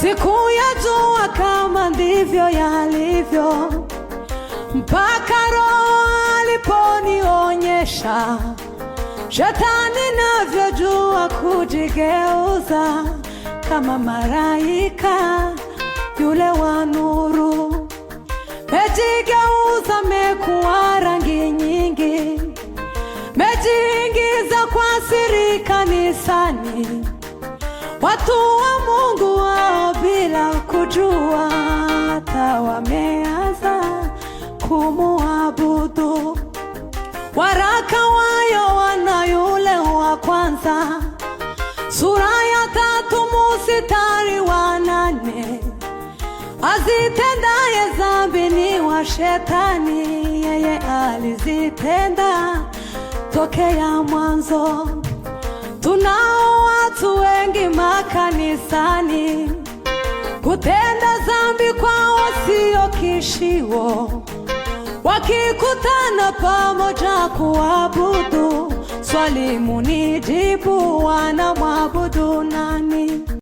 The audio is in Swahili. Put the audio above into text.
Sikuyajua kama ndivyo yalivyo, mpaka Roho aliponionyesha Shetani navyojua kujigeuza kama malaika yule wa nuru. Mejigeuza, mekuwa rangi nyingi, mejiingiza kwa siri kanisani, watu wa Mungu wao bila kujua, hata wameanza kumuabudu. Waraka wa Yohana yule wa kwanza, sura ya 3 mstari wa 8, azitendaye dhambi ni wa Shetani, yeye alizitenda tokea mwanzo. Tunao watu wengi makanisani, kutenda dhambi kwao sio kishio, wakikutana pamoja kuabudu, swali munijibu, wanamwabudu nani?